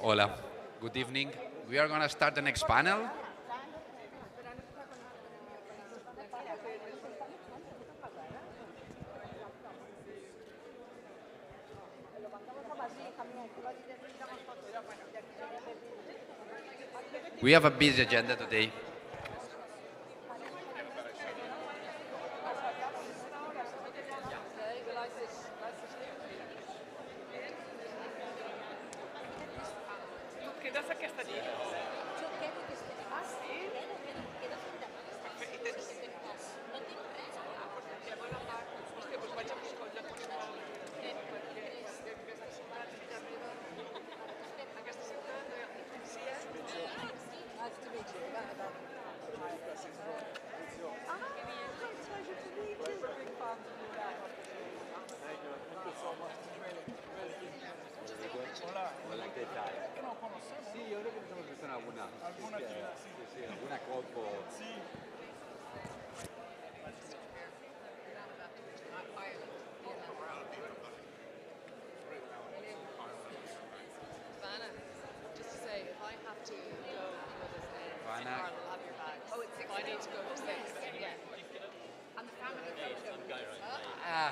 Hola, good evening. We are going to start the next panel. We have a busy agenda today.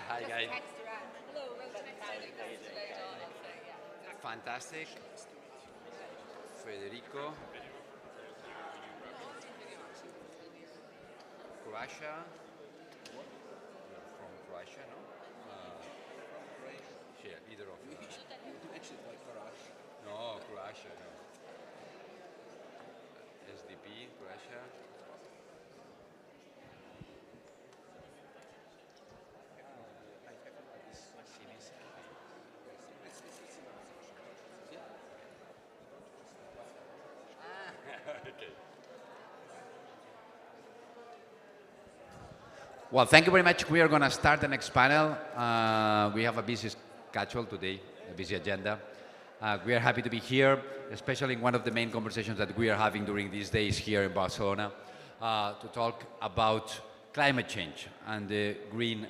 Hi, guys. Fantastic. Federico. Croatia. You're from Croatia, no? Yeah, either of you. No, Croatia, no. SDP, Croatia. Well, thank you very much. We are going to start the next panel. We have a busy schedule today, a busy agenda. We are happy to be here, especially in one of the main conversations that we are having during these days here in Barcelona, to talk about climate change and the green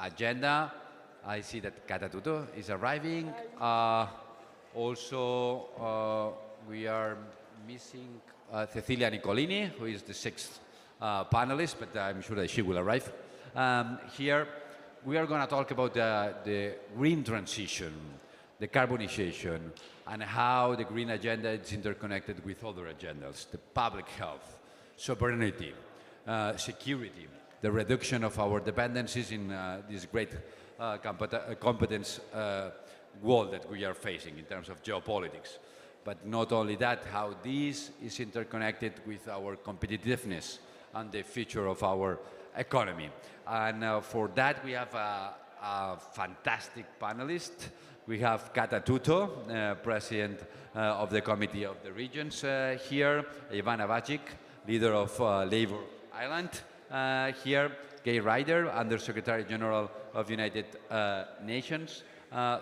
agenda. I see that Catatuto is arriving. Also, we are missing Cecilia Nicolini, who is the sixth panelist, but I'm sure that she will arrive. Here, we are going to talk about the green transition, the carbonization, and how the green agenda is interconnected with other agendas, the public health, sovereignty, security, the reduction of our dependencies in this great competence world that we are facing in terms of geopolitics. But not only that, how this is interconnected with our competitiveness and the future of our economy. And for that, we have a fantastic panelist. We have Catatuto, President of the Committee of the Regions here, Ivana Vacic, leader of Labour Ireland here, Gay Ryder, Under-Secretary General of United Nations.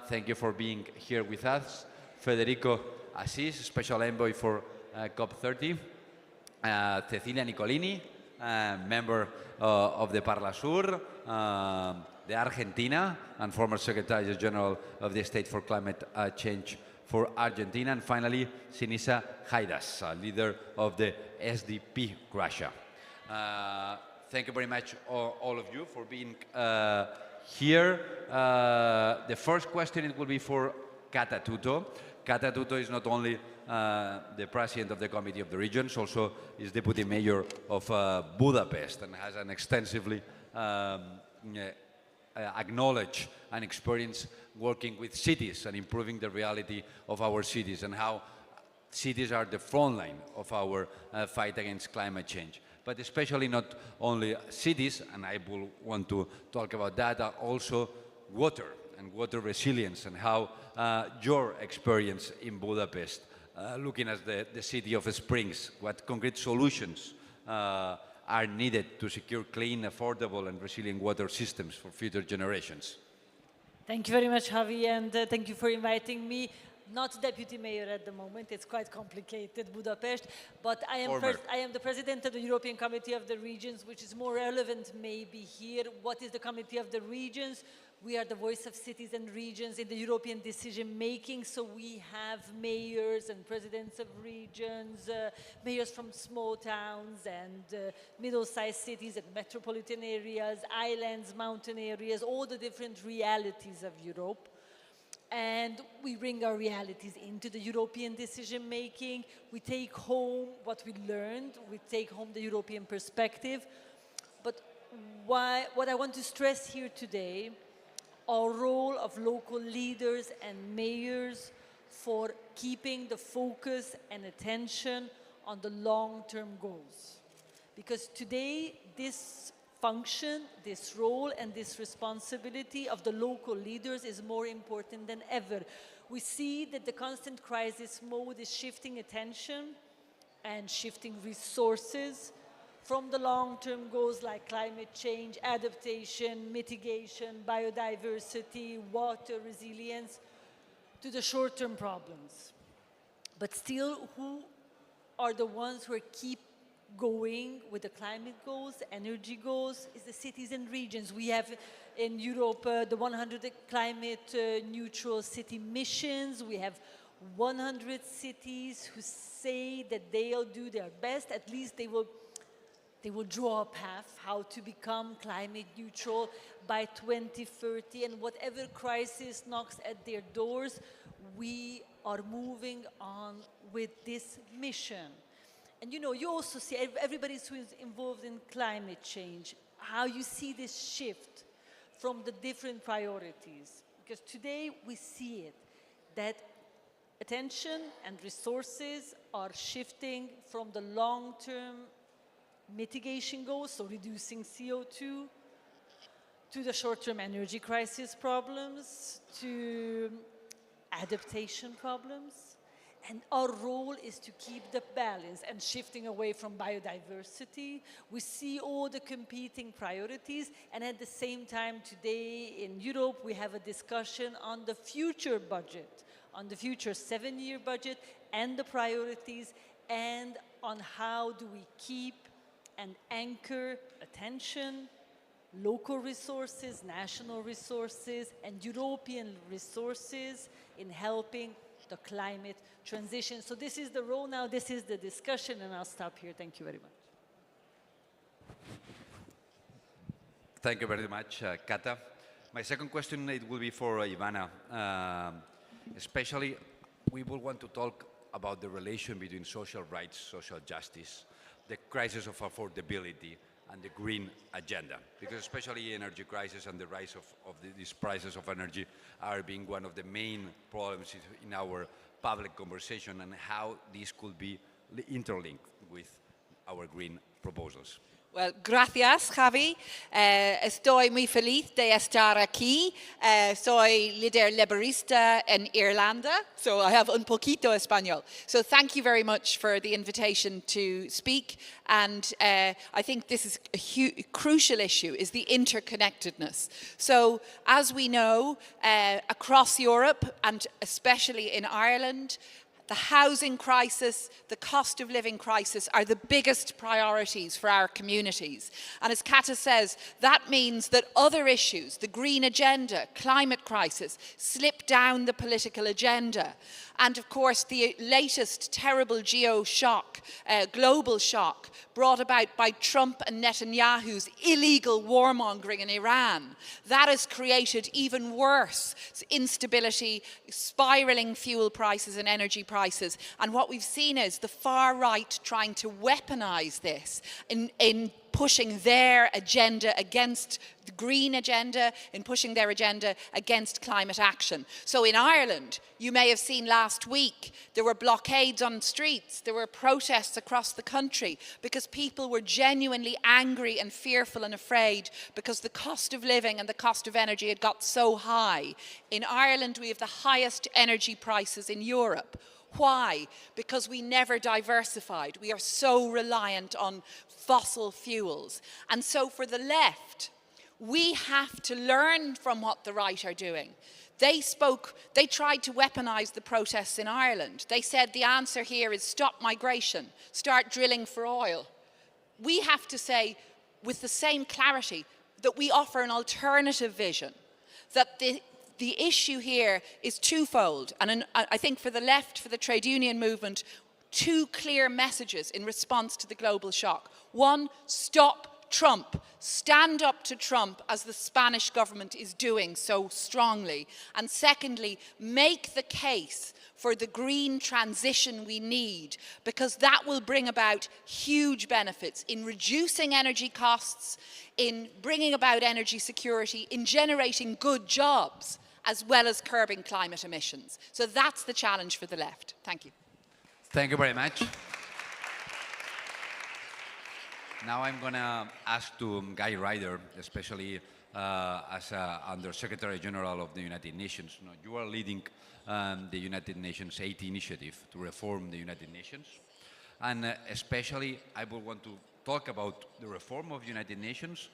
Thank you for being here with us. Federico Assis, Special Envoy for COP30. Cecilia Nicolini, member of the Parlasur, de Argentina, and former Secretary General of the State for Climate Change for Argentina. And finally, Sinisa Haidas, leader of the SDP Croatia. Thank you very much, all of you, for being here. The first question it will be for Catatuto. Catatuto is not only the president of the Committee of the Regions, also is deputy mayor of Budapest, and has an extensively acknowledged and experience working with cities and improving the reality of our cities and how cities are the front line of our fight against climate change. But especially not only cities, and I will want to talk about that, also water. and water resilience, and how your experience in Budapest, looking at the city of springs, what concrete solutions are needed to secure clean, affordable, and resilient water systems for future generations. Thank you very much, Javi, and thank you for inviting me. Not deputy mayor at the moment, it's quite complicated, Budapest, but I am the president of the European Committee of the Regions, which is more relevant maybe here. What is the Committee of the Regions? We are the voice of cities and regions in the European decision making, so we have mayors and presidents of regions, mayors from small towns and middle-sized cities and metropolitan areas, islands, mountain areas, all the different realities of Europe. And we bring our realities into the European decision making. We take home what we learned, we take home the European perspective. But what I want to stress here today, our role of local leaders and mayors for keeping the focus and attention on the long-term goals. Because today, this function, this role, and this responsibility of the local leaders is more important than ever. We see that the constant crisis mode is shifting attention and shifting resources from the long-term goals like climate change, adaptation, mitigation, biodiversity, water resilience, to the short-term problems. But still, who are the ones who keep going with the climate goals, energy goals, is the cities and regions. We have in Europe the 100 climate neutral city missions. We have 100 cities who say that they'll do their best. At least they will draw a path how to become climate neutral by 2030. And whatever crisis knocks at their doors, we are moving on with this mission. And you know, you also see, everybody who's involved in climate change, how you see this shift from the different priorities. Because today we see it, that attention and resources are shifting from the long-term mitigation goals, so reducing CO2, to the short-term energy crisis problems, to adaptation problems. And our role is to keep the balance and shifting away from biodiversity. We see all the competing priorities, and at the same time today in Europe we have a discussion on the future budget, on the future 7-year budget and the priorities, and on how do we keep and anchor attention, local resources, national resources, and European resources in helping the climate transition. So this is the role now, this is the discussion, and I'll stop here. Thank you very much. Thank you very much, Kata. My second question, it will be for Ivana. Especially, we will want to talk about the relation between social rights, social justice, the crisis of affordability, and the green agenda, because especially energy crisis and the rise of these prices of energy are being one of the main problems in our public conversation, and how these could be interlinked with our green proposals. Well, gracias, Javi. Estoy muy feliz de estar aquí. Soy líder laborista en Irlanda, so I have un poquito español. So thank you very much for the invitation to speak. And I think this is a crucial issue, is the interconnectedness. So as we know, across Europe, and especially in Ireland, the housing crisis, the cost of living crisis are the biggest priorities for our communities. And as Kata says, that means that other issues, the green agenda, climate crisis, slip down the political agenda. And of course, the latest terrible global shock brought about by Trump and Netanyahu's illegal warmongering in Iran, that has created even worse instability, spiraling fuel prices and energy prices. And what we've seen is the far right trying to weaponize this in pushing their agenda against the green agenda, in pushing their agenda against climate action. So in Ireland, you may have seen last week, there were blockades on streets, there were protests across the country because people were genuinely angry and fearful and afraid because the cost of living and the cost of energy had got so high. In Ireland, we have the highest energy prices in Europe. Why? Because we never diversified. We are so reliant on fossil fuels. And so for the left, we have to learn from what the right are doing. They tried to weaponize the protests in Ireland. They said the answer here is stop migration, start drilling for oil. We have to say, with the same clarity, that we offer an alternative vision, that the issue here is twofold. And I think for the left, for the trade union movement, two clear messages in response to the global shock. One, stop Trump. Stand up to Trump as the Spanish government is doing so strongly. And secondly, make the case for the green transition we need, because that will bring about huge benefits in reducing energy costs, in bringing about energy security, in generating good jobs, as well as curbing climate emissions. So that's the challenge for the left. Thank you. Thank you very much. Now I'm going to ask to Guy Ryder, especially as Under Secretary General of the United Nations. You are leading the United Nations 8 initiative to reform the United Nations. And especially, I would want to talk about the reform of the United Nations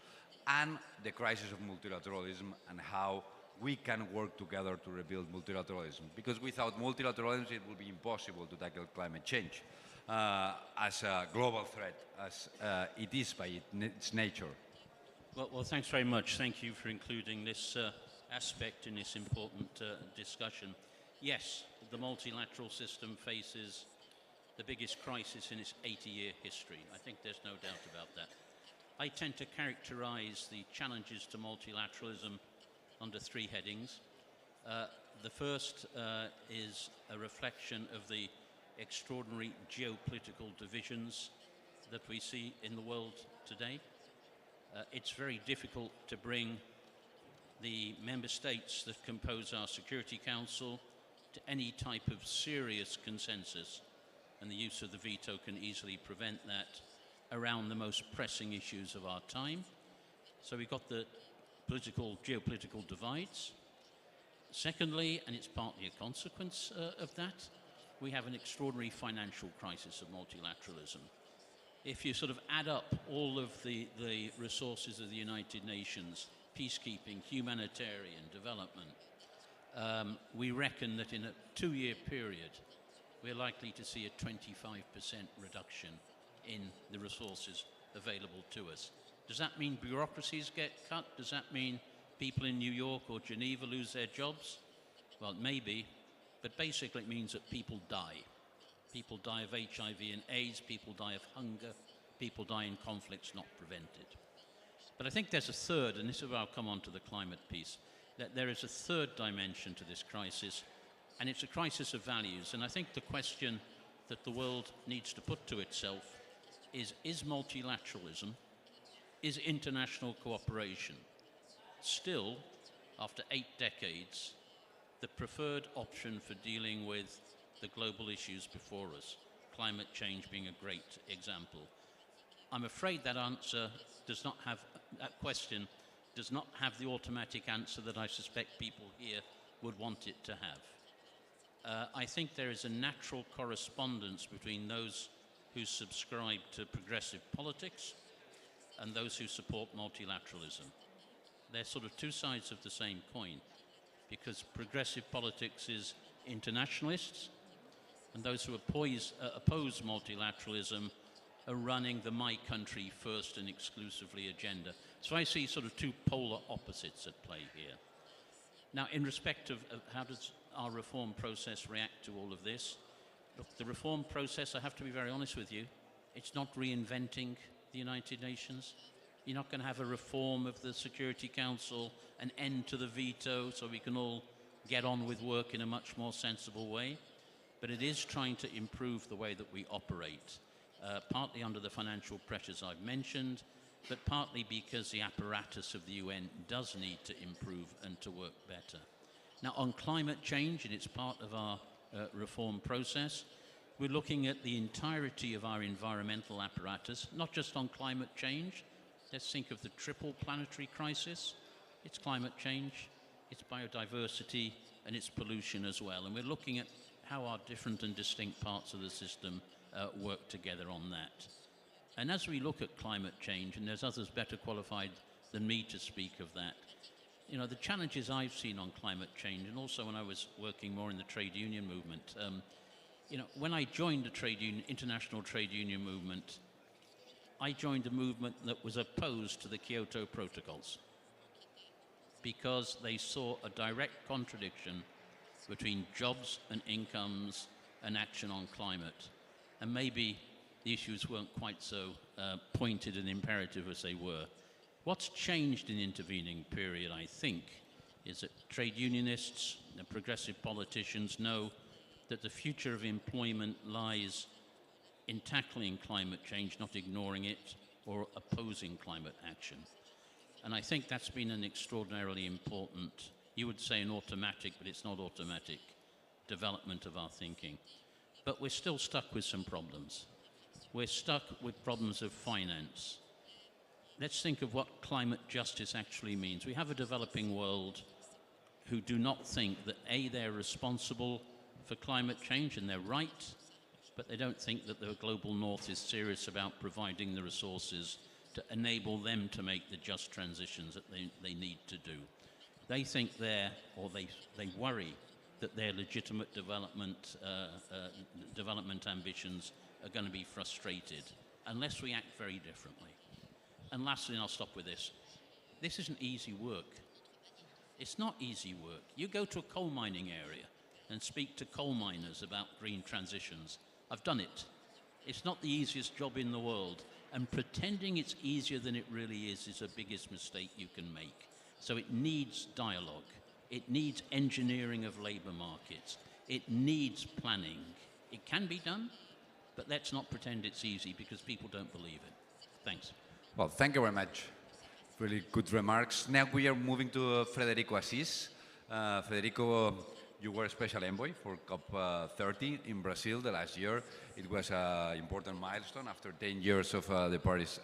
and the crisis of multilateralism and how we can work together to rebuild multilateralism. Because without multilateralism, it will be impossible to tackle climate change as a global threat, as it is by its nature. Well, thanks very much. Thank you for including this aspect in this important discussion. Yes, the multilateral system faces the biggest crisis in its 80-year history. I think there's no doubt about that. I tend to characterize the challenges to multilateralism under three headings. The first is a reflection of the extraordinary geopolitical divisions that we see in the world today. It's very difficult to bring the member states that compose our Security Council to any type of serious consensus, and the use of the veto can easily prevent that around the most pressing issues of our time. So we've got the geopolitical divides. Secondly, and it's partly a consequence of that, we have an extraordinary financial crisis of multilateralism. If you sort of add up all of the resources of the United Nations, peacekeeping, humanitarian, development, we reckon that in a 2-year period, we're likely to see a 25% reduction in the resources available to us. Does that mean bureaucracies get cut? Does that mean people in New York or Geneva lose their jobs? Well, it may be, but basically it means that people die. People die of HIV and AIDS, people die of hunger, people die in conflicts not prevented. But I think there's a third, and this is where I'll come on to the climate piece, that there is a third dimension to this crisis, and it's a crisis of values. And I think the question that the world needs to put to itself is multilateralism, is international cooperation still, after 8 decades, the preferred option for dealing with the global issues before us, climate change being a great example? I'm afraid that question does not have the automatic answer that I suspect people here would want it to have. I think there is a natural correspondence between those who subscribe to progressive politics and those who support multilateralism. They're sort of two sides of the same coin, because progressive politics is internationalists, and those who oppose multilateralism are running the my country first and exclusively agenda. So I see sort of two polar opposites at play here. Now, in respect of how does our reform process react to all of this? Look, the reform process, I have to be very honest with you, it's not reinventing the United Nations. You're not going to have a reform of the Security Council, an end to the veto, so we can all get on with work in a much more sensible way. But it is trying to improve the way that we operate, partly under the financial pressures I've mentioned, but partly because the apparatus of the UN does need to improve and to work better. Now, on climate change, and it's part of our reform process, we're looking at the entirety of our environmental apparatus, not just on climate change. Let's think of the triple planetary crisis. It's climate change, it's biodiversity, and it's pollution as well. And we're looking at how our different and distinct parts of the system work together on that. And as we look at climate change, and there's others better qualified than me to speak of that, you know, the challenges I've seen on climate change, and also when I was working more in the trade union movement, you know, when I joined the international trade union movement, I joined a movement that was opposed to the Kyoto Protocols because they saw a direct contradiction between jobs and incomes and action on climate. And maybe the issues weren't quite so pointed and imperative as they were. What's changed in the intervening period, I think, is that trade unionists and progressive politicians know that the future of employment lies in tackling climate change, not ignoring it or opposing climate action. And I think that's been an extraordinarily important, you would say an automatic, but it's not automatic, development of our thinking. But we're still stuck with some problems. We're stuck with problems of finance. Let's think of what climate justice actually means. We have a developing world who do not think that A, they're responsible for climate change, and they're right, but they don't think that the global north is serious about providing the resources to enable them to make the just transitions that they need to do. They think they worry that their legitimate development ambitions are going to be frustrated unless we act very differently. And lastly, and I'll stop with this, this isn't easy work. It's not easy work. You go to a coal mining area and speak to coal miners about green transitions. I've done it. It's not the easiest job in the world, and pretending it's easier than it really is the biggest mistake you can make. So it needs dialogue. It needs engineering of labor markets. It needs planning. It can be done, but let's not pretend it's easy because people don't believe it. Thanks. Well, thank you very much. Really good remarks. Now we are moving to Federico Assis. Federico, you were special envoy for COP30 in Brazil the last year. It was an important milestone after 10 years of the Paris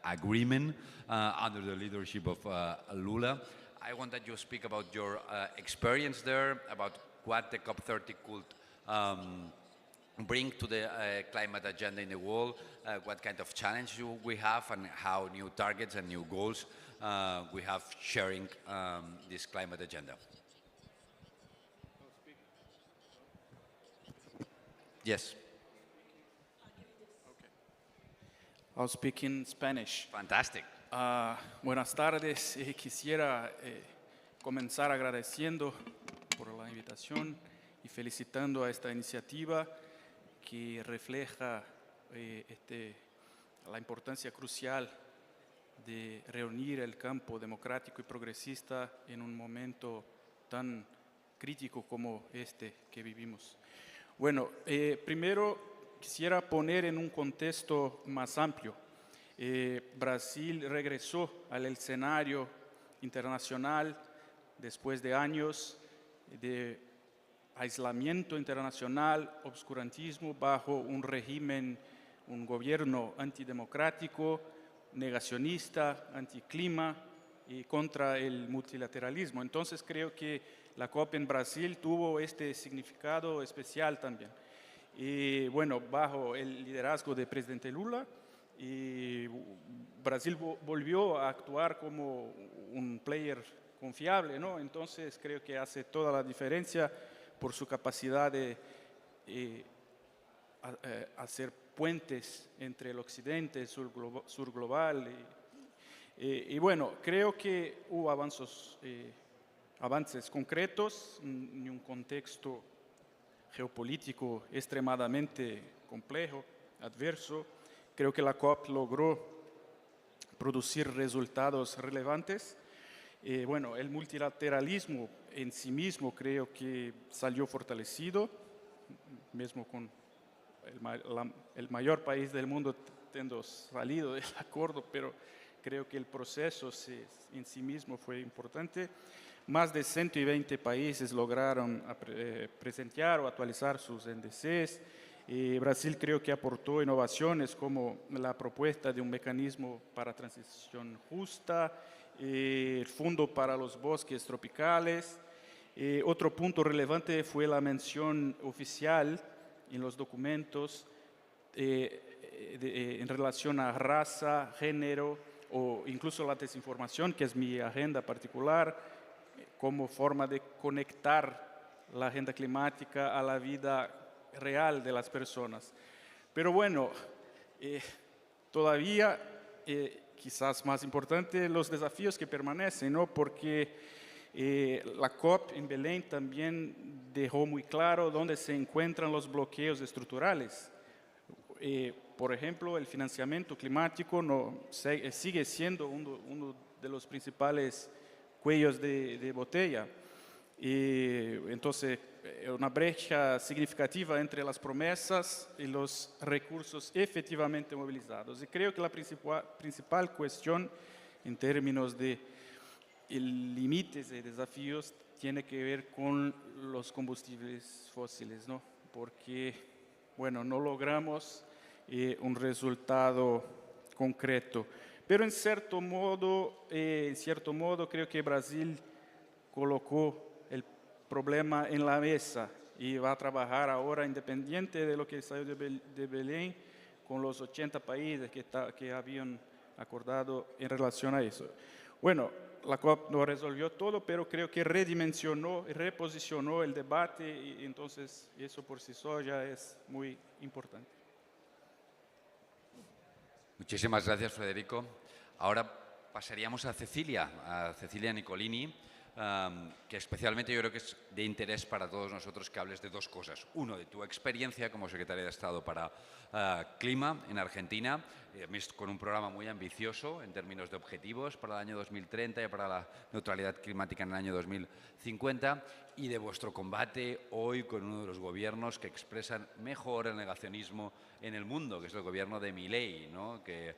Agreement under the leadership of Lula. I want that you speak about your experience there, about what the COP30 could bring to the climate agenda in the world, what kind of challenge we have, and how new targets and new goals we have sharing this climate agenda. Yes. Okay. I'll speak in Spanish. Fantastic. Buenas tardes. Quisiera comenzar agradeciendo por la invitación y felicitando a esta iniciativa que refleja la importancia crucial de reunir el campo democrático y progresista en un momento tan crítico como este que vivimos. Bueno, primero quisiera poner en un contexto más amplio. Brasil regresó al escenario internacional después de años de aislamiento internacional, obscurantismo bajo un régimen, un gobierno antidemocrático, negacionista, anticlima y contra el multilateralismo. Entonces creo que la COP en Brasil tuvo este significado especial también. Y bueno, bajo el liderazgo del presidente Lula, Brasil volvió a actuar como un player confiable, ¿no? Entonces creo que hace toda la diferencia por su capacidad de hacer puentes entre el occidente y el sur global. Y bueno, creo que hubo avances concretos en un contexto geopolítico extremadamente complejo, adverso. Creo que la COP logró producir resultados relevantes. Bueno, el multilateralismo en sí mismo creo que salió fortalecido, mismo con el mayor país del mundo teniendo salido del acuerdo, pero creo que el proceso en sí mismo fue importante. Más de 120 países lograron presentar o actualizar sus índices. Brasil creo que aportó innovaciones como la propuesta de un mecanismo para transición justa, el Fondo para los Bosques Tropicales. Otro punto relevante fue la mención oficial en los documentos en relación a raza, género o incluso la desinformación, que es mi agenda particular, como forma de conectar la agenda climática a la vida real de las personas. Pero bueno, todavía, quizás más importante, los desafíos que permanecen, ¿no? Porque la COP en Belén también dejó muy claro dónde se encuentran los bloqueos estructurales. Por ejemplo, el financiamiento climático sigue siendo uno de los principales cuellos de botella. Entonces, una brecha significativa entre las promesas y los recursos efectivamente movilizados. Y creo que la principal cuestión en términos de límites y desafíos tiene que ver con los combustibles fósiles, ¿no? Porque, bueno, no logramos un resultado concreto. Pero en cierto modo creo que Brasil colocó el problema en la mesa y va a trabajar ahora, independiente de lo que salió de Belén, con los 80 países que habían acordado en relación a eso. Bueno, la COP no resolvió todo, pero creo que redimensionó y reposicionó el debate y entonces eso por sí solo ya es muy importante. Muchísimas gracias, Federico. Ahora pasaríamos a Cecilia Nicolini, que especialmente yo creo que es de interés para todos nosotros que hables de dos cosas. Uno, de tu experiencia como secretaria de Estado para Clima en Argentina, con un programa muy ambicioso en términos de objetivos para el año 2030 y para la neutralidad climática en el año 2050, y de vuestro combate hoy con uno de los gobiernos que expresan mejor el negacionismo en el mundo, que es el gobierno de Milei, ¿no? Que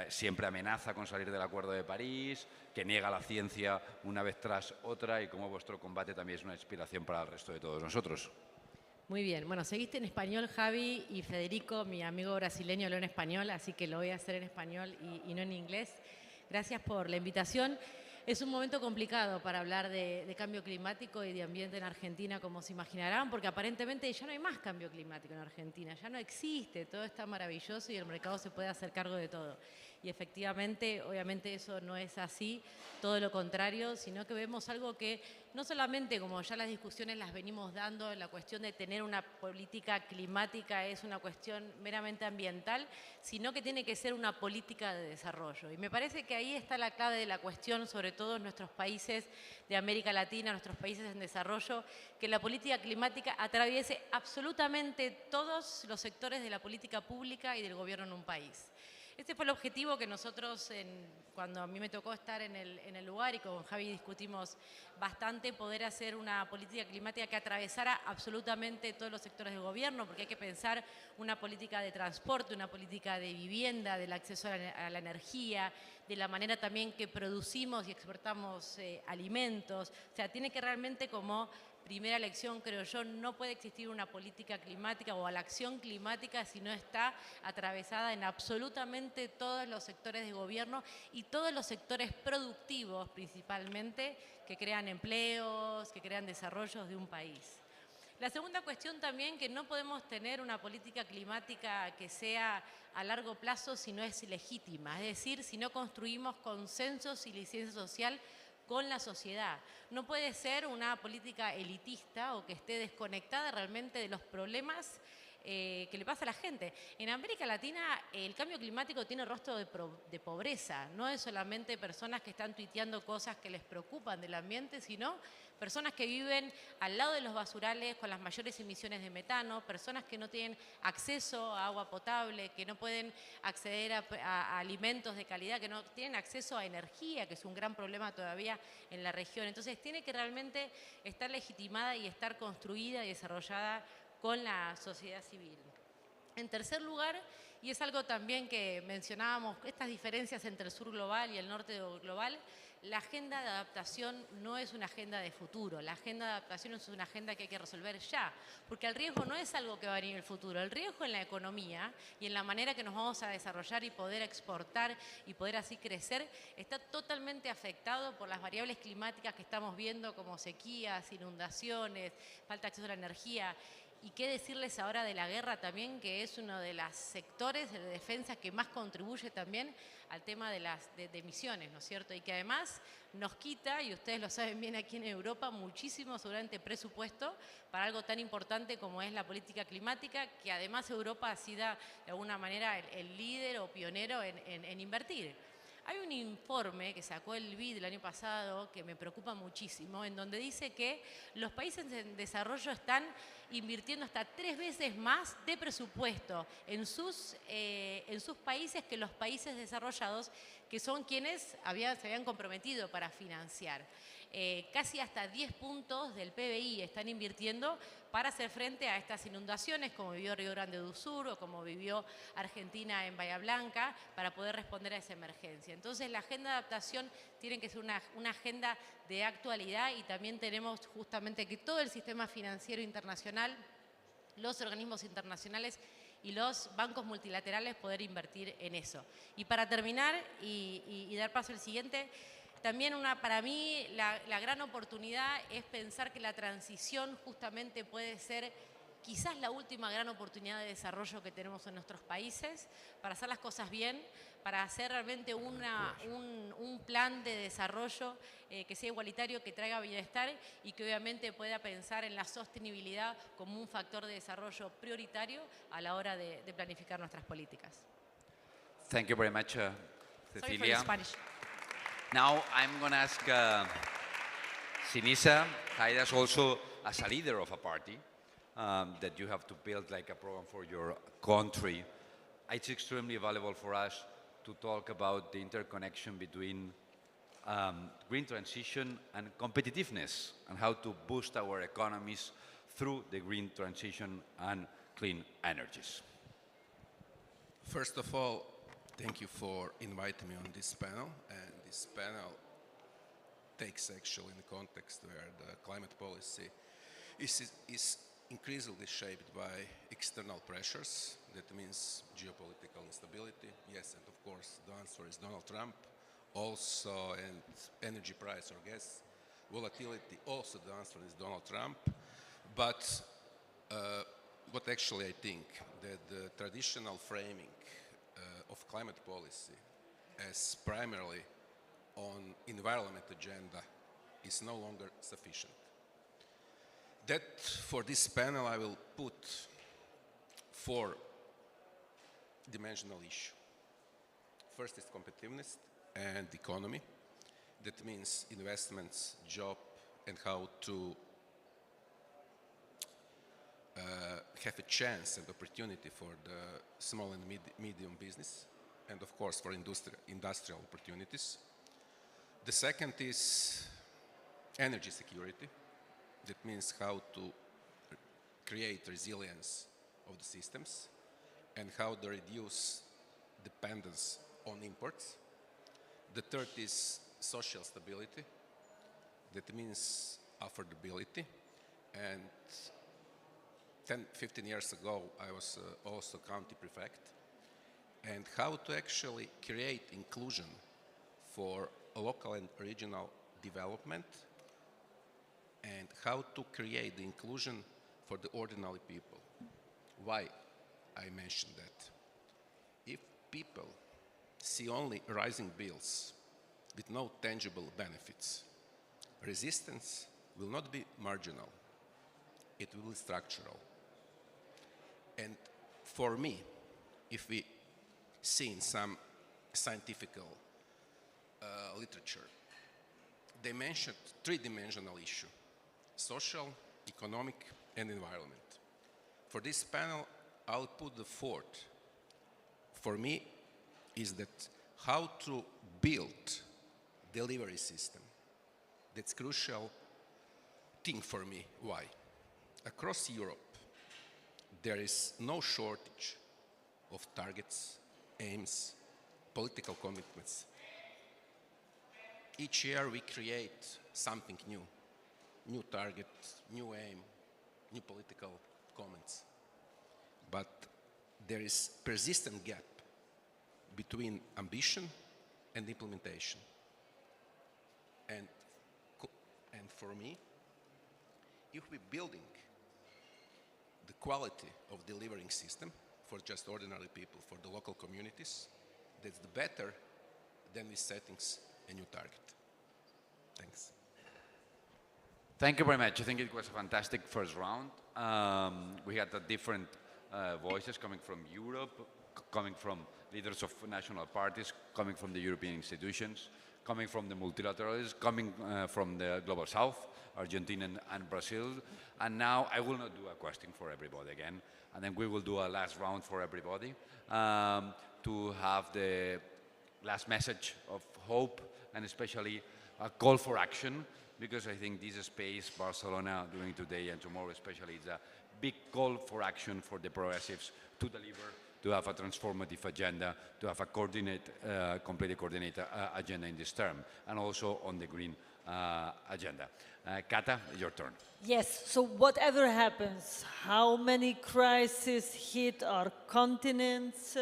siempre amenaza con salir del Acuerdo de París, que niega la ciencia una vez tras otra, y cómo vuestro combate también es una inspiración para el resto de todos nosotros. Muy bien, bueno, seguiste en español, Javi, y Federico, mi amigo brasileño, habló en español, así que lo voy a hacer en español y no en inglés. Gracias por la invitación. Es un momento complicado para hablar de cambio climático y de ambiente en Argentina, como se imaginarán, porque aparentemente ya no hay más cambio climático en Argentina, ya no existe, todo está maravilloso y el mercado se puede hacer cargo de todo. Y efectivamente, obviamente eso no es así, todo lo contrario, sino que vemos algo que no solamente, como ya las discusiones las venimos dando, la cuestión de tener una política climática es una cuestión meramente ambiental, sino que tiene que ser una política de desarrollo. Y me parece que ahí está la clave de la cuestión, sobre todo en nuestros países de América Latina, nuestros países en desarrollo, que la política climática atraviese absolutamente todos los sectores de la política pública y del gobierno en un país. Este fue el objetivo que nosotros, cuando a mí me tocó estar en el lugar y con Javi discutimos bastante, poder hacer una política climática que atravesara absolutamente todos los sectores del gobierno, porque hay que pensar una política de transporte, una política de vivienda, del acceso a la energía, de la manera también que producimos y exportamos alimentos. O sea, tiene que realmente, como primera lección, creo yo, no puede existir una política climática o la acción climática si no está atravesada en absolutamente todos los sectores de gobierno y todos los sectores productivos principalmente, que crean empleos, que crean desarrollos de un país. La segunda cuestión también, que no podemos tener una política climática que sea a largo plazo si no es legítima, es decir, si no construimos consensos y licencia social con la sociedad. No puede ser una política elitista o que esté desconectada realmente de los problemas que le pasa a la gente. En América Latina el cambio climático tiene rostro de pobreza. No es solamente personas que están tuiteando cosas que les preocupan del ambiente, sino personas que viven al lado de los basurales con las mayores emisiones de metano, personas que no tienen acceso a agua potable, que no pueden acceder a alimentos de calidad, que no tienen acceso a energía, que es un gran problema todavía en la región. Entonces tiene que realmente estar legitimada y estar construida y desarrollada con la sociedad civil. En tercer lugar, Y es algo también que mencionábamos, estas diferencias entre el sur global y el norte global. La agenda de adaptación no es una agenda de futuro, la agenda de adaptación es una agenda que hay que resolver ya, porque el riesgo no es algo que va a venir en el futuro, el riesgo en la economía y en la manera que nos vamos a desarrollar y poder exportar y poder así crecer está totalmente afectado por las variables climáticas que estamos viendo como sequías, inundaciones, falta de acceso a la energía. Y qué decirles ahora de la guerra también, que es uno de los sectores de defensa que más contribuye también al tema de emisiones, ¿no es cierto? Y que además nos quita, y ustedes lo saben bien aquí en Europa, muchísimo seguramente presupuesto para algo tan importante como es la política climática, que además Europa ha sido de alguna manera el líder o pionero en invertir. Hay un informe que sacó el BID el año pasado que me preocupa muchísimo, en donde dice que los países en desarrollo están invirtiendo hasta 3 veces más de presupuesto en sus países que los países desarrollados, que son quienes se habían comprometido para financiar. Casi hasta 10 puntos del PBI están invirtiendo para hacer frente a estas inundaciones, como vivió Río Grande do Sur o como vivió Argentina en Bahía Blanca, para poder responder a esa emergencia. Entonces, la agenda de adaptación tiene que ser una agenda de actualidad y también tenemos justamente que todo el sistema financiero internacional, los organismos internacionales y los bancos multilaterales poder invertir en eso. Y para terminar y dar paso al siguiente, también para mí la gran oportunidad es pensar que la transición justamente puede ser quizás la última gran oportunidad de desarrollo que tenemos en nuestros países para hacer las cosas bien, para hacer realmente un plan de desarrollo que sea igualitario, que traiga bienestar y que obviamente pueda pensar en la sostenibilidad como un factor de desarrollo prioritario a la hora de planificar nuestras políticas. Thank you very much, Sorry for the Cecilia. Spanish. Now I'm going to ask Sinisa Haidas also as a leader of a party that you have to build like a program for your country. It's extremely valuable for us to talk about the interconnection between green transition and competitiveness and how to boost our economies through the green transition and clean energies. First of all, thank you for inviting me on this panel. And this panel takes actually in the context where the climate policy is increasingly shaped by external pressures. That means geopolitical instability. Yes, and of course the answer is Donald Trump. Also, and energy price or gas volatility, also the answer is Donald Trump. But what actually I think that the traditional framing of climate policy as primarily on environment agenda is no longer sufficient. That for this panel I will put 4-dimensional issue. First is competitiveness and economy. That means investments, job, and how to have a chance and opportunity for the small and medium business, and of course for industrial opportunities. The second is energy security. That means how to create resilience of the systems and how to reduce dependence on imports. The third is social stability. That means affordability. And 10-15 years ago, I was also county prefect. And how to actually create inclusion for local and regional development, and how to create the inclusion for the ordinary people. Why I mentioned that? If people see only rising bills with no tangible benefits, resistance will not be marginal, it will be structural. And for me, if we see in some scientific literature, they mentioned 3-dimensional issue: social, economic, and environment. For this panel, I'll put the fourth. For me, is that how to build delivery system. That's crucial thing for me. Why? Across Europe, there is no shortage of targets, aims, political commitments. Each year we create something new target, new aim, new political comments. But there is persistent gap between ambition and implementation. And for me, if we're building the quality of delivering system for just ordinary people, for the local communities, that's the better than we setting a new target. Thanks. Thank you very much. I think it was a fantastic first round. We had different voices coming from Europe, coming from leaders of national parties, coming from the European institutions, coming from the multilateralists, coming from the Global South, Argentina and Brazil. And now I will not do a question for everybody again, and then we will do a last round for everybody to have the last message of hope and especially a call for action, because I think this space, Barcelona, during today and tomorrow especially, is a big call for action for the progressives to deliver, to have a transformative agenda, to have a completely coordinated agenda in this term, and also on the green agenda. Kata, your turn. Yes, so whatever happens, how many crises hit our continents,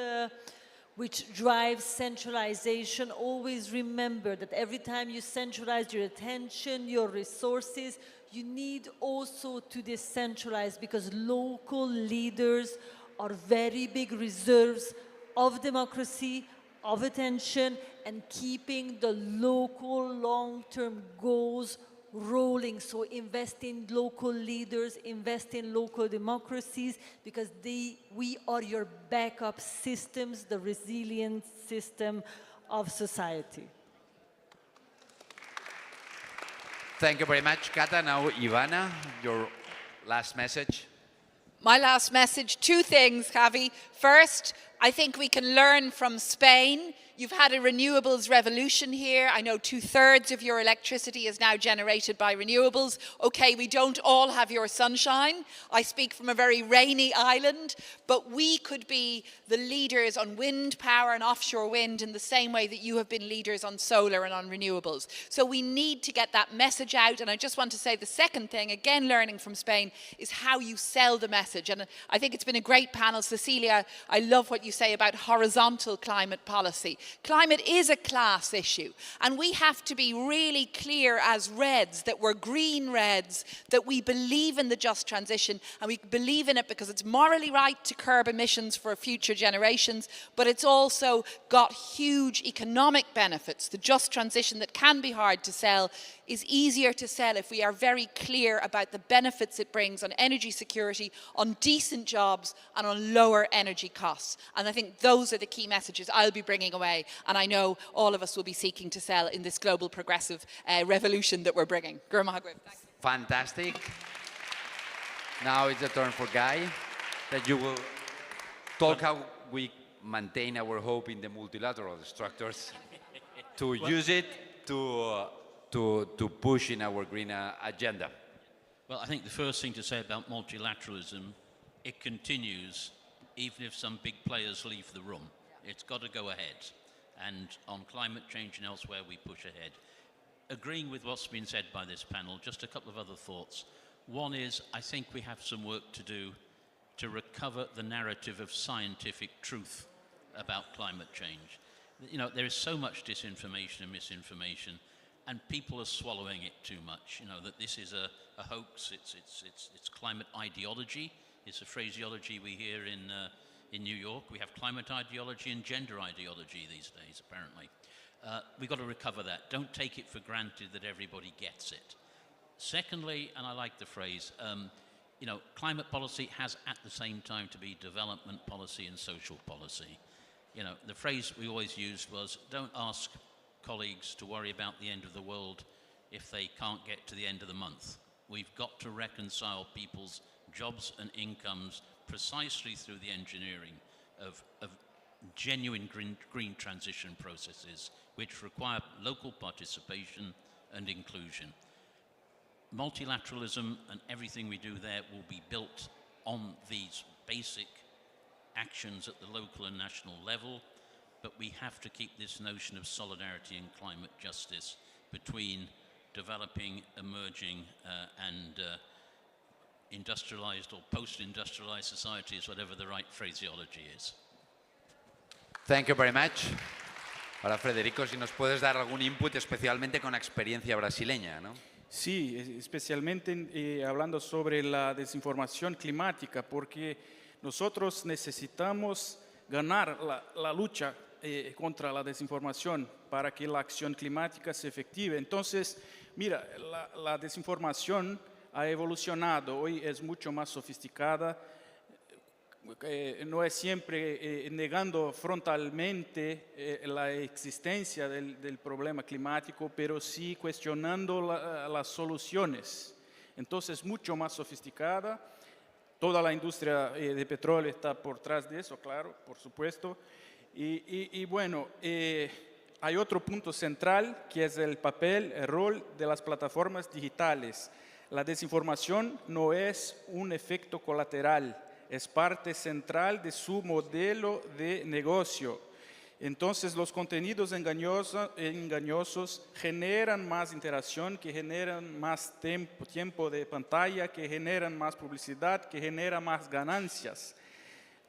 which drives centralization, always remember that every time you centralize your attention, your resources, you need also to decentralize, because local leaders are very big reserves of democracy, of attention, and keeping the local long-term goals rolling. So invest in local leaders, invest in local democracies, because we are your backup systems, the resilient system of society. Thank you very much, Kata. Now, Ivana, your last message. My last message, two things, Javi. First, I think we can learn from Spain. You've had a renewables revolution here. I know 2/3 of your electricity is now generated by renewables. Okay, we don't all have your sunshine. I speak from a very rainy island, but we could be the leaders on wind power and offshore wind in the same way that you have been leaders on solar and on renewables. So we need to get that message out. And I just want to say the second thing, again learning from Spain, is how you sell the message. And I think it's been a great panel. Cecilia, I love what you say about horizontal climate policy. Climate is a class issue, and we have to be really clear as Reds that we're green Reds, that we believe in the just transition, and we believe in it because it's morally right to curb emissions for future generations, but it's also got huge economic benefits. The just transition that can be hard to sell is easier to sell if we are very clear about the benefits it brings on energy security, on decent jobs, and on lower energy costs. And I think those are the key messages I'll be bringing away, and I know all of us will be seeking to sell in this global progressive revolution that we're bringing. Fantastic. Now it's the turn for Guy, that you will talk how we maintain our hope in the multilateral structures to use it to push in our green agenda. Well, I think the first thing to say about multilateralism, it continues even if some big players leave the room. It's got to go ahead. And on climate change and elsewhere, we push ahead. Agreeing with what's been said by this panel, just a couple of other thoughts. One is, I think we have some work to do to recover the narrative of scientific truth about climate change. You know, there is so much disinformation and misinformation, and people are swallowing it too much. You know, that this is a hoax, it's climate ideology. It's a phraseology we hear in New York. We have climate ideology and gender ideology these days, apparently. We've got to recover that. Don't take it for granted that everybody gets it. Secondly, and I like the phrase, you know, climate policy has at the same time to be development policy and social policy. You know, the phrase we always used was, don't ask colleagues to worry about the end of the world if they can't get to the end of the month. We've got to reconcile people's jobs and incomes precisely through the engineering of genuine green transition processes, which require local participation and inclusion. Multilateralism and everything we do there will be built on these basic actions at the local and national level, but we have to keep this notion of solidarity and climate justice between developing, emerging, and industrialized or post-industrialized societies, whatever the right phraseology is. Thank you very much. Ahora, Federico, si nos puedes dar algún input, especialmente con la experiencia brasileña, ¿no? Sí, especialmente hablando sobre la desinformación climática, porque nosotros necesitamos ganar la lucha contra la desinformación para que la acción climática se efective. Entonces, mira, la desinformación ha evolucionado, hoy es mucho más sofisticada, no es siempre negando frontalmente la existencia del problema climático, pero sí cuestionando las soluciones. Entonces, mucho más sofisticada. Toda la industria de petróleo está por detrás de eso, claro, por supuesto. Y bueno, hay otro punto central que es el papel, el rol de las plataformas digitales. La desinformación no es un efecto colateral, es parte central de su modelo de negocio. Entonces, los contenidos engañosos generan más interacción, que generan más tiempo de pantalla, que generan más publicidad, que generan más ganancias.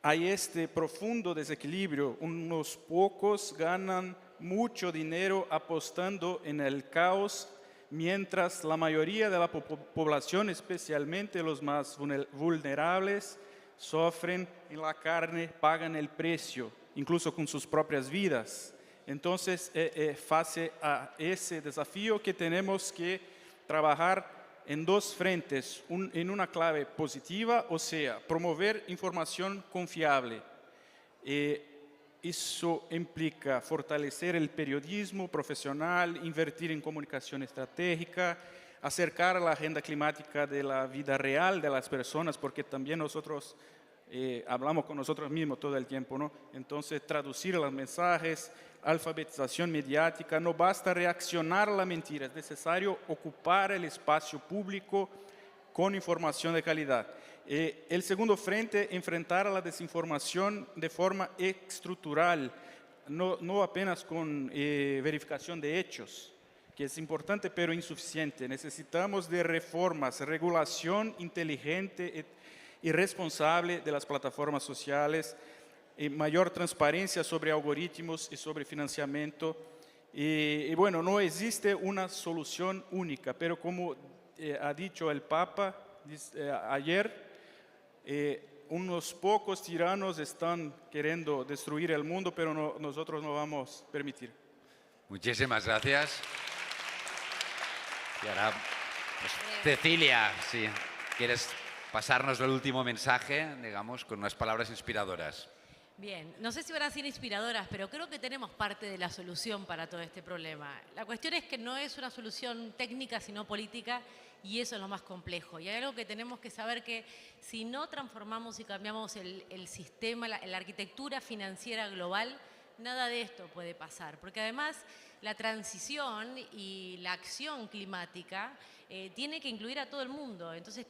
Hay este profundo desequilibrio. Unos pocos ganan mucho dinero apostando en el caos, mientras la mayoría de la población, especialmente los más vulnerables, sufren en la carne, pagan el precio, incluso con sus propias vidas. Entonces, face a ese desafío que tenemos que trabajar en dos frentes, en una clave positiva, o sea, promover información confiable. Eso implica fortalecer el periodismo profesional, invertir en comunicación estratégica, acercar la agenda climática de la vida real de las personas, porque también nosotros hablamos con nosotros mismos todo el tiempo, ¿no? Entonces, traducir los mensajes, alfabetización mediática, no basta reaccionar a la mentira, es necesario ocupar el espacio público con información de calidad. El segundo frente, enfrentar a la desinformación de forma estructural, no apenas con verificación de hechos, que es importante pero insuficiente. Necesitamos de reformas, regulación inteligente y responsable de las plataformas sociales, mayor transparencia sobre algoritmos y sobre financiamiento. Y bueno, no existe una solución única, pero como ha dicho el Papa ayer, unos pocos tiranos están queriendo destruir el mundo, pero nosotros no vamos a permitir. Muchísimas gracias. Y ahora, pues, Cecilia, si quieres pasarnos el último mensaje, digamos, con unas palabras inspiradoras. Bien, no sé si van a ser inspiradoras, pero creo que tenemos parte de la solución para todo este problema. La cuestión es que no es una solución técnica, sino política, y eso es lo más complejo. Y hay algo que tenemos que saber, que si no transformamos y cambiamos el sistema, la arquitectura financiera global, nada de esto puede pasar. Porque además la transición y la acción climática tiene que incluir a todo el mundo. Entonces se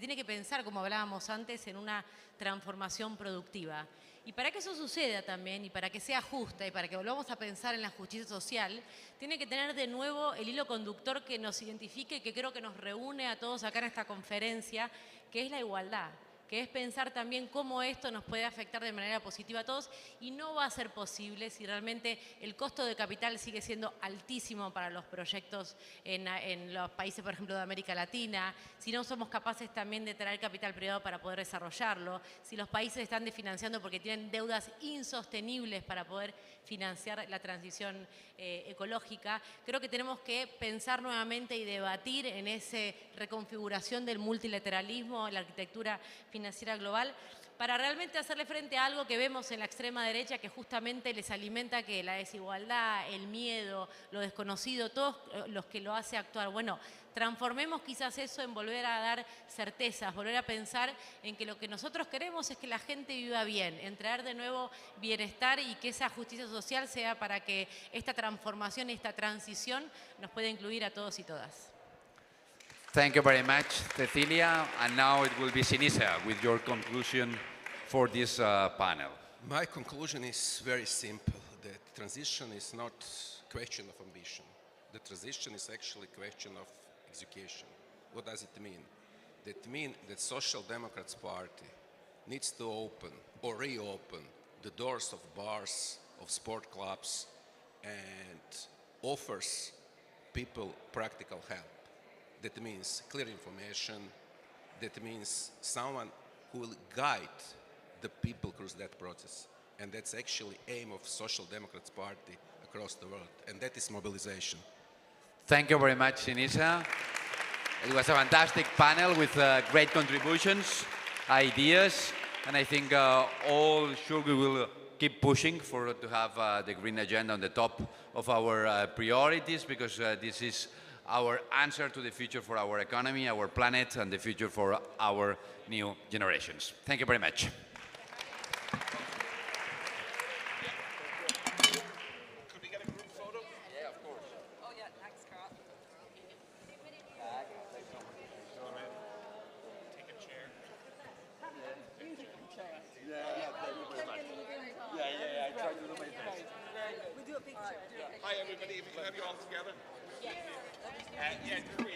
tiene que pensar, como hablábamos antes, en una transformación productiva. Y para que eso suceda también, y para que sea justa, y para que volvamos a pensar en la justicia social, tiene que tener de nuevo el hilo conductor que nos identifique, que creo que nos reúne a todos acá en esta conferencia, que es la igualdad, que es pensar también cómo esto nos puede afectar de manera positiva a todos, y no va a ser posible si realmente el costo de capital sigue siendo altísimo para los proyectos en los países, por ejemplo, de América Latina, si no somos capaces también de traer capital privado para poder desarrollarlo, si los países están desfinanciando porque tienen deudas insostenibles para poder financiar la transición ecológica. Creo que tenemos que pensar nuevamente y debatir en esa reconfiguración del multilateralismo, la arquitectura financiera global, para realmente hacerle frente a algo que vemos en la extrema derecha, que justamente les alimenta que la desigualdad, el miedo, lo desconocido, todos los que lo hace actuar. Bueno, transformemos quizás eso en volver a dar certezas, volver a pensar en que lo que nosotros queremos es que la gente viva bien, en traer de nuevo bienestar, y que esa justicia social sea para que esta transformación y esta transición nos pueda incluir a todos y todas. Thank you very much, Cecilia. And now it will be Sinisa with your conclusion for this panel? My conclusion is very simple, that transition is not question of ambition. The transition is actually a question of execution. What does it mean? That means that Social Democrats Party needs to open or reopen the doors of bars, of sport clubs, and offers people practical help. That means clear information. That means someone who will guide the people through that process. And that's actually aim of Social Democrats Party across the world. And that is mobilization. Thank you very much, Sinisa. It was a fantastic panel with great contributions, ideas, and I think all sure we will keep pushing to have the green agenda on the top of our priorities, because this is our answer to the future for our economy, our planet, and the future for our new generations. Thank you very much. Hi, everybody. If we can have you all together. Yeah.